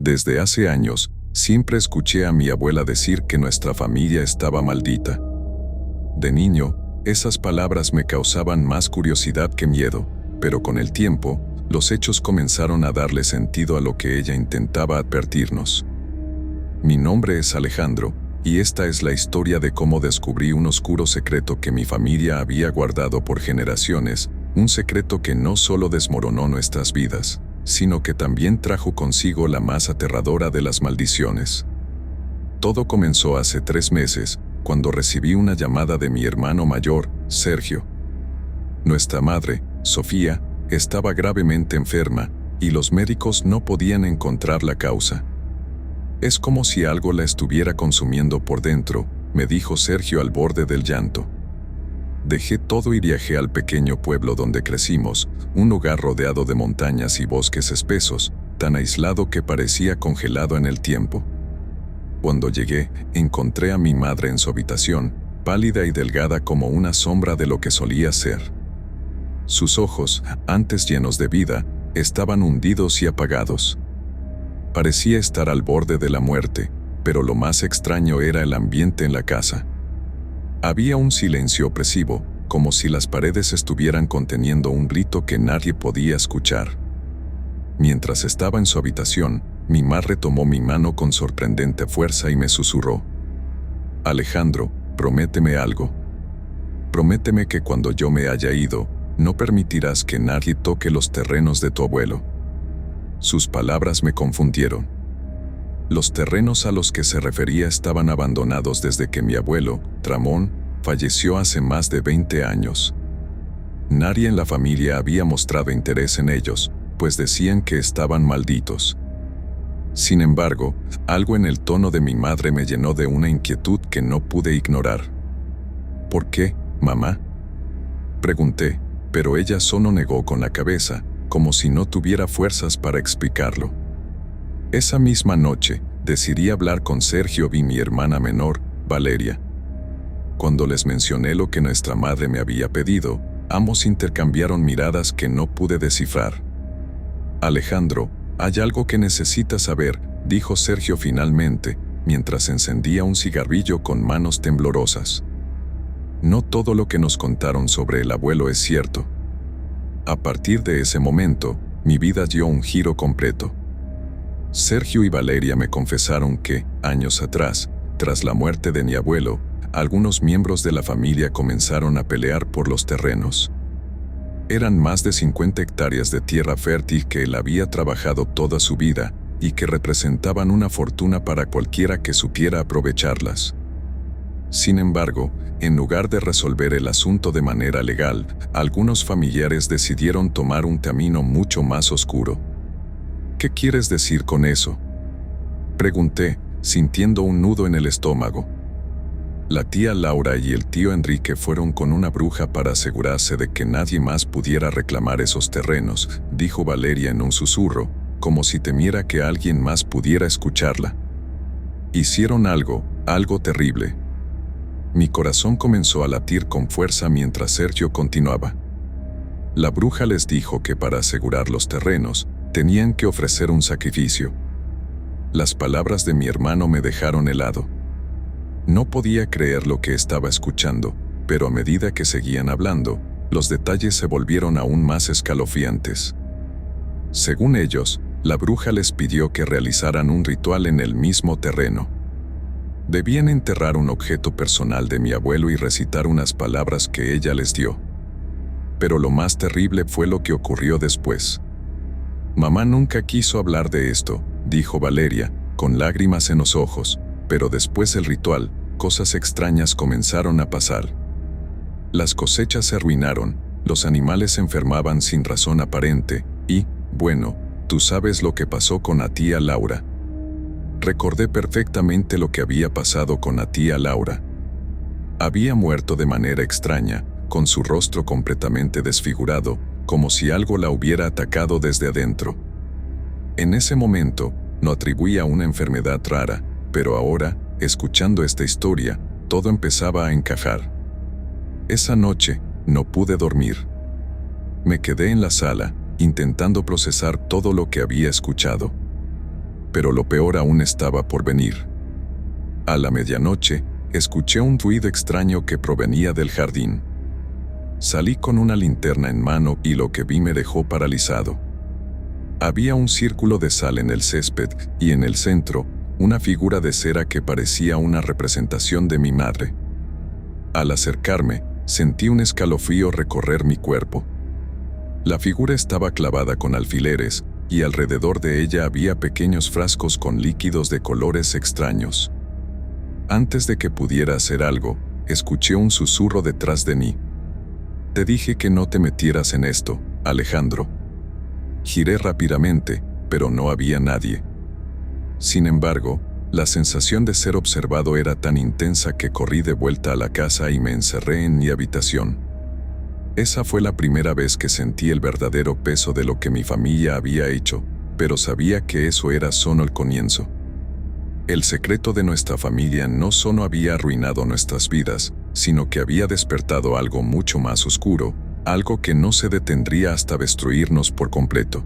Desde hace años, siempre escuché a mi abuela decir que nuestra familia estaba maldita. De niño, esas palabras me causaban más curiosidad que miedo, pero con el tiempo, los hechos comenzaron a darle sentido a lo que ella intentaba advertirnos. Mi nombre es Alejandro, y esta es la historia de cómo descubrí un oscuro secreto que mi familia había guardado por generaciones, un secreto que no solo desmoronó nuestras vidas, sino que también trajo consigo la más aterradora de las maldiciones. Todo comenzó hace 3 meses, cuando recibí una llamada de mi hermano mayor, Sergio. Nuestra madre, Sofía, estaba gravemente enferma, y los médicos no podían encontrar la causa. Es como si algo la estuviera consumiendo por dentro, me dijo Sergio al borde del llanto. Dejé todo y viajé al pequeño pueblo donde crecimos, un lugar rodeado de montañas y bosques espesos, tan aislado que parecía congelado en el tiempo. Cuando llegué, encontré a mi madre en su habitación, pálida y delgada como una sombra de lo que solía ser. Sus ojos, antes llenos de vida, estaban hundidos y apagados. Parecía estar al borde de la muerte, pero lo más extraño era el ambiente en la casa. Había un silencio opresivo, como si las paredes estuvieran conteniendo un grito que nadie podía escuchar. Mientras estaba en su habitación, mi madre tomó mi mano con sorprendente fuerza y me susurró: «Alejandro, prométeme algo. Prométeme que cuando yo me haya ido, no permitirás que nadie toque los terrenos de tu abuelo». Sus palabras me confundieron. Los terrenos a los que se refería estaban abandonados desde que mi abuelo, Ramón, falleció hace más de 20 años. Nadie en la familia había mostrado interés en ellos, pues decían que estaban malditos. Sin embargo, algo en el tono de mi madre me llenó de una inquietud que no pude ignorar. «¿Por qué, mamá?», pregunté, pero ella solo negó con la cabeza, como si no tuviera fuerzas para explicarlo. Esa misma noche, decidí hablar con Sergio y mi hermana menor, Valeria. Cuando les mencioné lo que nuestra madre me había pedido, ambos intercambiaron miradas que no pude descifrar. «Alejandro, hay algo que necesitas saber», dijo Sergio finalmente, mientras encendía un cigarrillo con manos temblorosas. «No todo lo que nos contaron sobre el abuelo es cierto». A partir de ese momento, mi vida dio un giro completo. Sergio y Valeria me confesaron que, años atrás, tras la muerte de mi abuelo, algunos miembros de la familia comenzaron a pelear por los terrenos. Eran más de 50 hectáreas de tierra fértil que él había trabajado toda su vida y que representaban una fortuna para cualquiera que supiera aprovecharlas. Sin embargo, en lugar de resolver el asunto de manera legal, algunos familiares decidieron tomar un camino mucho más oscuro. «¿Qué quieres decir con eso?», pregunté, sintiendo un nudo en el estómago. La tía Laura y el tío Enrique fueron con una bruja para asegurarse de que nadie más pudiera reclamar esos terrenos, dijo Valeria en un susurro, como si temiera que alguien más pudiera escucharla. Hicieron algo terrible. Mi corazón comenzó a latir con fuerza mientras Sergio continuaba. La bruja les dijo que para asegurar los terrenos, tenían que ofrecer un sacrificio. Las palabras de mi hermano me dejaron helado. No podía creer lo que estaba escuchando, pero a medida que seguían hablando, los detalles se volvieron aún más escalofriantes. Según ellos, la bruja les pidió que realizaran un ritual en el mismo terreno. Debían enterrar un objeto personal de mi abuelo y recitar unas palabras que ella les dio. Pero lo más terrible fue lo que ocurrió después. «Mamá nunca quiso hablar de esto», dijo Valeria, con lágrimas en los ojos, pero después del ritual, cosas extrañas comenzaron a pasar. Las cosechas se arruinaron, los animales se enfermaban sin razón aparente, y, bueno, tú sabes lo que pasó con la tía Laura. Recordé perfectamente lo que había pasado con la tía Laura. Había muerto de manera extraña, con su rostro completamente desfigurado, como si algo la hubiera atacado desde adentro. En ese momento, no atribuía una enfermedad rara, pero ahora, escuchando esta historia, todo empezaba a encajar. Esa noche, no pude dormir. Me quedé en la sala, intentando procesar todo lo que había escuchado. pero lo peor aún estaba por venir. A la medianoche, escuché un ruido extraño que provenía del jardín. Salí con una linterna en mano y lo que vi me dejó paralizado. Había un círculo de sal en el césped y en el centro, una figura de cera que parecía una representación de mi madre. Al acercarme, sentí un escalofrío recorrer mi cuerpo. La figura estaba clavada con alfileres y alrededor de ella había pequeños frascos con líquidos de colores extraños. Antes de que pudiera hacer algo, escuché un susurro detrás de mí. «Te dije que no te metieras en esto, Alejandro». Giré rápidamente, pero no había nadie. Sin embargo, la sensación de ser observado era tan intensa que corrí de vuelta a la casa y me encerré en mi habitación. Esa fue la primera vez que sentí el verdadero peso de lo que mi familia había hecho, pero sabía que eso era solo el comienzo. El secreto de nuestra familia no solo había arruinado nuestras vidas, sino que había despertado algo mucho más oscuro, algo que no se detendría hasta destruirnos por completo.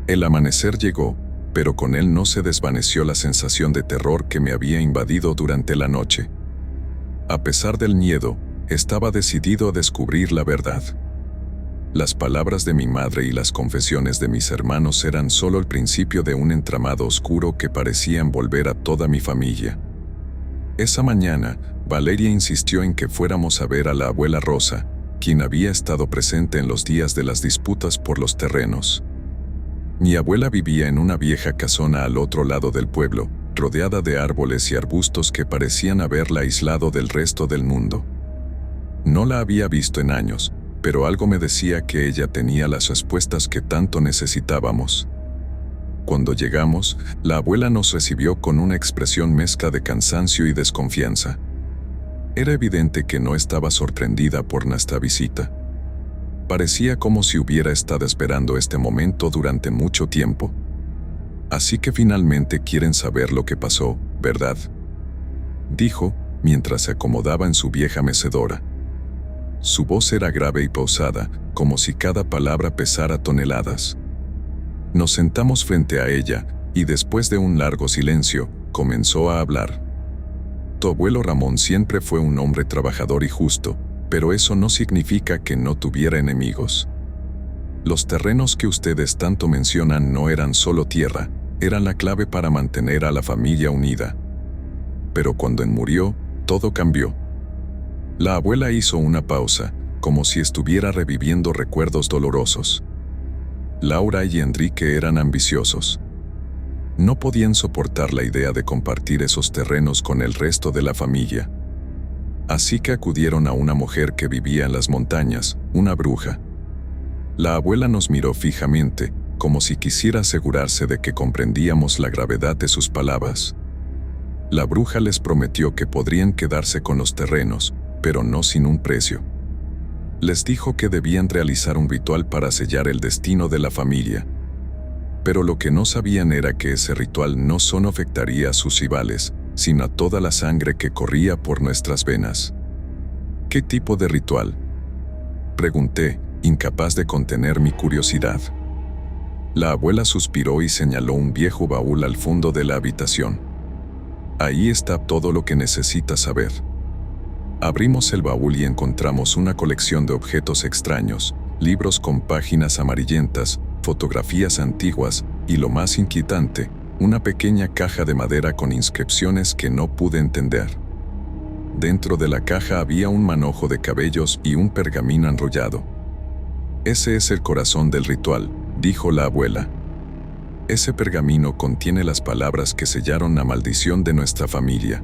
El amanecer llegó, pero con él no se desvaneció la sensación de terror que me había invadido durante la noche. A pesar del miedo, estaba decidido a descubrir la verdad. Las palabras de mi madre y las confesiones de mis hermanos eran solo el principio de un entramado oscuro que parecía envolver a toda mi familia. Esa mañana, Valeria insistió en que fuéramos a ver a la abuela Rosa, quien había estado presente en los días de las disputas por los terrenos. Mi abuela vivía en una vieja casona al otro lado del pueblo, rodeada de árboles y arbustos que parecían haberla aislado del resto del mundo. No la había visto en años, pero algo me decía que ella tenía las respuestas que tanto necesitábamos. Cuando llegamos, la abuela nos recibió con una expresión mezcla de cansancio y desconfianza. Era evidente que no estaba sorprendida por nuestra visita. Parecía como si hubiera estado esperando este momento durante mucho tiempo. «Así que finalmente quieren saber lo que pasó, ¿verdad?», dijo, mientras se acomodaba en su vieja mecedora. Su voz era grave y pausada, como si cada palabra pesara toneladas. Nos sentamos frente a ella, y después de un largo silencio, comenzó a hablar. «Tu abuelo Ramón siempre fue un hombre trabajador y justo, pero eso no significa que no tuviera enemigos. Los terrenos que ustedes tanto mencionan no eran solo tierra, eran la clave para mantener a la familia unida. Pero cuando él murió, todo cambió». La abuela hizo una pausa, como si estuviera reviviendo recuerdos dolorosos. Laura y Enrique eran ambiciosos. No podían soportar la idea de compartir esos terrenos con el resto de la familia. Así que acudieron a una mujer que vivía en las montañas, una bruja. La abuela nos miró fijamente, como si quisiera asegurarse de que comprendíamos la gravedad de sus palabras. La bruja les prometió que podrían quedarse con los terrenos, pero no sin un precio. Les dijo que debían realizar un ritual para sellar el destino de la familia. Pero lo que no sabían era que ese ritual no solo afectaría a sus rivales, sino a toda la sangre que corría por nuestras venas. ¿Qué tipo de ritual?, pregunté, incapaz de contener mi curiosidad. La abuela suspiró y señaló un viejo baúl al fondo de la habitación. «Ahí está todo lo que necesitas saber». Abrimos el baúl y encontramos una colección de objetos extraños, libros con páginas amarillentas, fotografías antiguas y, lo más inquietante, una pequeña caja de madera con inscripciones que no pude entender. Dentro de la caja había un manojo de cabellos y un pergamino enrollado. «Ese es el corazón del ritual», dijo la abuela. «Ese pergamino contiene las palabras que sellaron la maldición de nuestra familia».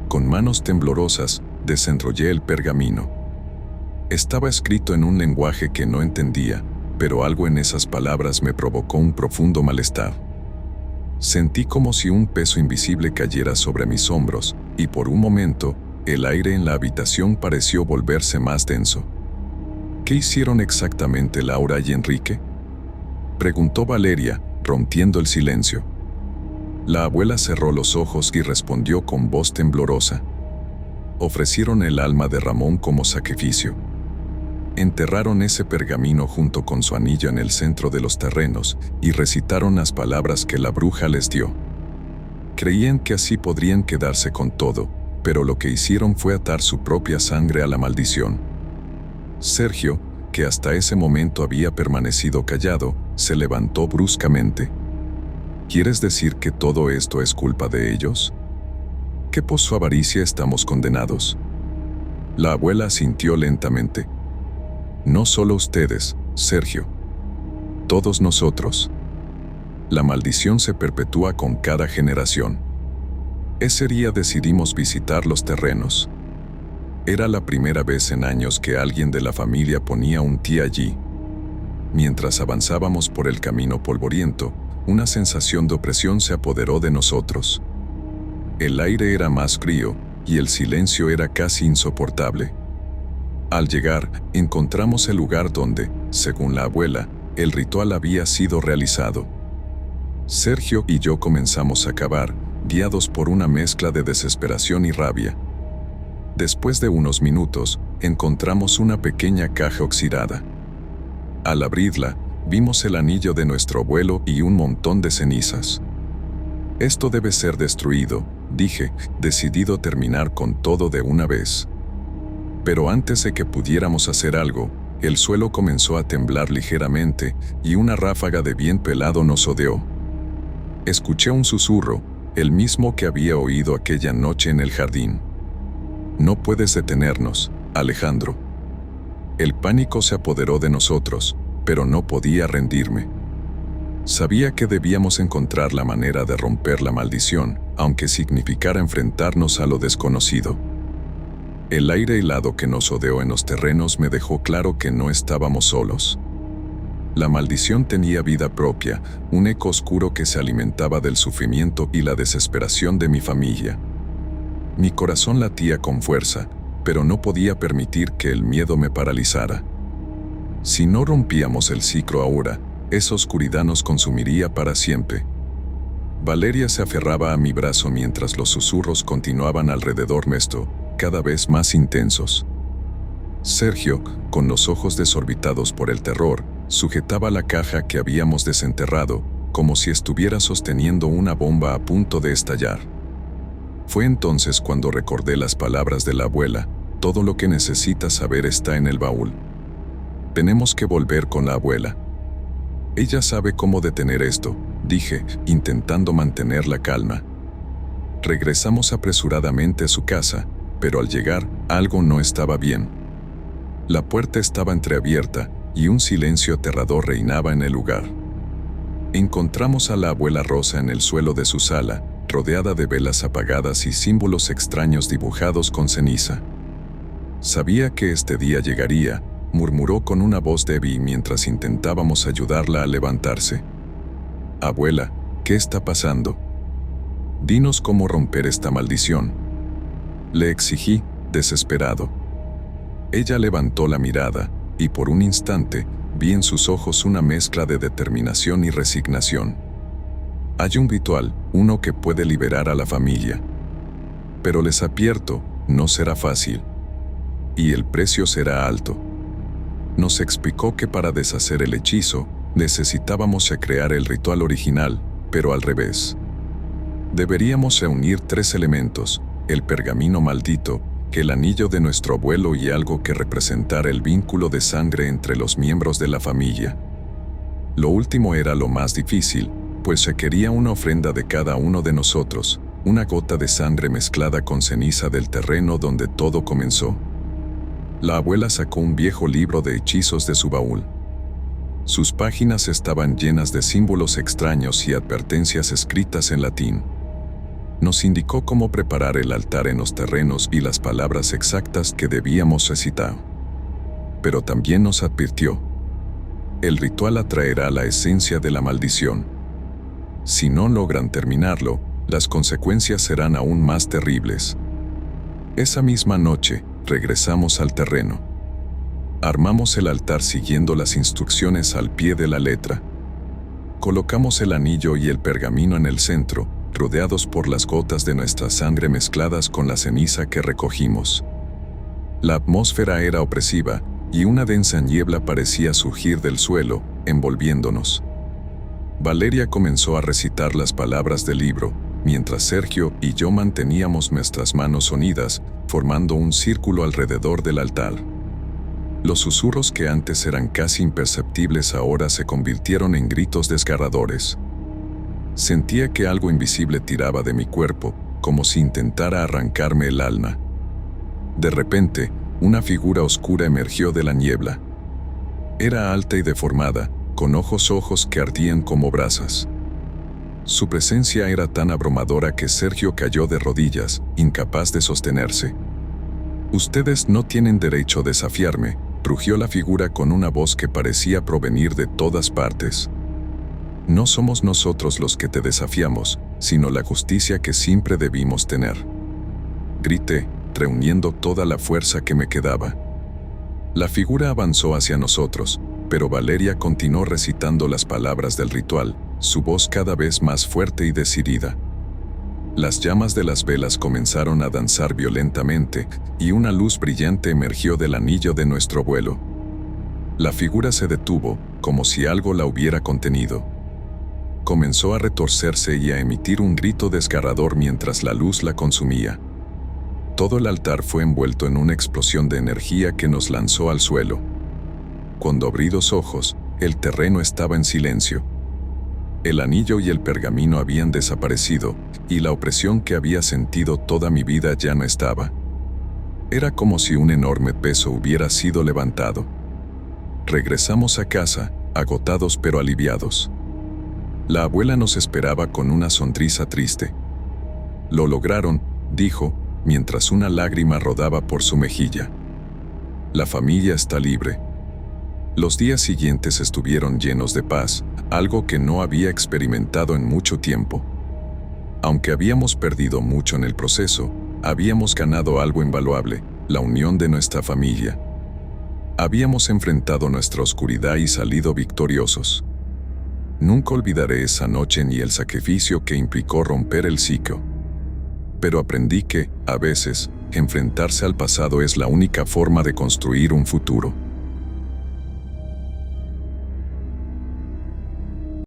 Con manos temblorosas, desenrollé el pergamino. Estaba escrito en un lenguaje que no entendía, pero algo en esas palabras me provocó un profundo malestar. Sentí como si un peso invisible cayera sobre mis hombros, y por un momento, el aire en la habitación pareció volverse más denso. «¿Qué hicieron exactamente Laura y Enrique?», preguntó Valeria, rompiendo el silencio. La abuela cerró los ojos y respondió con voz temblorosa. «Ofrecieron el alma de Ramón como sacrificio. Enterraron ese pergamino junto con su anillo en el centro de los terrenos y recitaron las palabras que la bruja les dio. Creían que así podrían quedarse con todo, pero lo que hicieron fue atar su propia sangre a la maldición. Sergio, que hasta ese momento había permanecido callado, se levantó bruscamente. ¿Quieres decir que todo esto es culpa de ellos? ¿Que por su avaricia estamos condenados? La abuela asintió lentamente. No solo ustedes, Sergio. Todos nosotros. La maldición se perpetúa con cada generación. Ese día decidimos visitar los terrenos. Era la primera vez en años que alguien de la familia ponía un pie allí. Mientras avanzábamos por el camino polvoriento, una sensación de opresión se apoderó de nosotros. El aire era más frío y el silencio era casi insoportable. Al llegar, encontramos el lugar donde, según la abuela, el ritual había sido realizado. Sergio y yo comenzamos a cavar, guiados por una mezcla de desesperación y rabia. Después de unos minutos, encontramos una pequeña caja oxidada. Al abrirla, vimos el anillo de nuestro abuelo y un montón de cenizas. Esto debe ser destruido, dije, decidido a terminar con todo de una vez. Pero antes de que pudiéramos hacer algo, el suelo comenzó a temblar ligeramente y una ráfaga de viento helado nos rodeó. Escuché un susurro, el mismo que había oído aquella noche en el jardín. No puedes detenernos, Alejandro. El pánico se apoderó de nosotros, pero no podía rendirme. Sabía que debíamos encontrar la manera de romper la maldición, aunque significara enfrentarnos a lo desconocido. El aire helado que nos rodeó en los terrenos me dejó claro que no estábamos solos. La maldición tenía vida propia, un eco oscuro que se alimentaba del sufrimiento y la desesperación de mi familia. Mi corazón latía con fuerza, pero no podía permitir que el miedo me paralizara. Si no rompíamos el ciclo ahora, esa oscuridad nos consumiría para siempre. Valeria se aferraba a mi brazo mientras los susurros continuaban alrededor nuestro, cada vez más intensos. Sergio, con los ojos desorbitados por el terror, sujetaba la caja que habíamos desenterrado, como si estuviera sosteniendo una bomba a punto de estallar. Fue entonces cuando recordé las palabras de la abuela: todo lo que necesitas saber está en el baúl. Tenemos que volver con la abuela. Ella sabe cómo detener esto, dije, intentando mantener la calma. Regresamos apresuradamente a su casa, pero al llegar, algo no estaba bien. La puerta estaba entreabierta y un silencio aterrador reinaba en el lugar. Encontramos a la abuela Rosa en el suelo de su sala, rodeada de velas apagadas y símbolos extraños dibujados con ceniza. Sabía que este día llegaría, murmuró con una voz débil mientras intentábamos ayudarla a levantarse. Abuela, ¿qué está pasando? Dinos cómo romper esta maldición. Le exigí, desesperado. Ella levantó la mirada, y por un instante, vi en sus ojos una mezcla de determinación y resignación. Hay un ritual, uno que puede liberar a la familia. Pero les advierto, no será fácil. Y el precio será alto. Nos explicó que para deshacer el hechizo, necesitábamos recrear el ritual original, pero al revés. Deberíamos reunir 3 elementos: el pergamino maldito, el anillo de nuestro abuelo y algo que representara el vínculo de sangre entre los miembros de la familia. Lo último era lo más difícil, pues requería una ofrenda de cada uno de nosotros, una gota de sangre mezclada con ceniza del terreno donde todo comenzó. La abuela sacó un viejo libro de hechizos de su baúl. Sus páginas estaban llenas de símbolos extraños y advertencias escritas en latín. Nos indicó cómo preparar el altar en los terrenos y las palabras exactas que debíamos recitar. Pero también nos advirtió: el ritual atraerá la esencia de la maldición. Si no logran terminarlo, las consecuencias serán aún más terribles. Esa misma noche, regresamos al terreno. Armamos el altar siguiendo las instrucciones al pie de la letra. Colocamos el anillo y el pergamino en el centro, rodeados por las gotas de nuestra sangre mezcladas con la ceniza que recogimos. La atmósfera era opresiva, y una densa niebla parecía surgir del suelo, envolviéndonos. Valeria comenzó a recitar las palabras del libro, mientras Sergio y yo manteníamos nuestras manos unidas, formando un círculo alrededor del altar. Los susurros que antes eran casi imperceptibles ahora se convirtieron en gritos desgarradores. Sentía que algo invisible tiraba de mi cuerpo, como si intentara arrancarme el alma. De repente, una figura oscura emergió de la niebla. Era alta y deformada, con ojos que ardían como brasas. Su presencia era tan abrumadora que Sergio cayó de rodillas, incapaz de sostenerse. «Ustedes no tienen derecho a desafiarme», rugió la figura con una voz que parecía provenir de todas partes. «No somos nosotros los que te desafiamos, sino la justicia que siempre debimos tener», grité, reuniendo toda la fuerza que me quedaba. La figura avanzó hacia nosotros, pero Valeria continuó recitando las palabras del ritual, su voz cada vez más fuerte y decidida. Las llamas de las velas comenzaron a danzar violentamente, y una luz brillante emergió del anillo de nuestro vuelo. La figura se detuvo, como si algo la hubiera contenido. Comenzó a retorcerse y a emitir un grito desgarrador mientras la luz la consumía. Todo el altar fue envuelto en una explosión de energía que nos lanzó al suelo. Cuando abrí los ojos, el terreno estaba en silencio. El anillo y el pergamino habían desaparecido, y la opresión que había sentido toda mi vida ya no estaba. Era como si un enorme peso hubiera sido levantado. Regresamos a casa, agotados pero aliviados. La abuela nos esperaba con una sonrisa triste. «Lo lograron», dijo, mientras una lágrima rodaba por su mejilla. «La familia está libre». Los días siguientes estuvieron llenos de paz, algo que no había experimentado en mucho tiempo. Aunque habíamos perdido mucho en el proceso, habíamos ganado algo invaluable, la unión de nuestra familia. Habíamos enfrentado nuestra oscuridad y salido victoriosos. Nunca olvidaré esa noche ni el sacrificio que implicó romper el ciclo. Pero aprendí que, a veces, enfrentarse al pasado es la única forma de construir un futuro.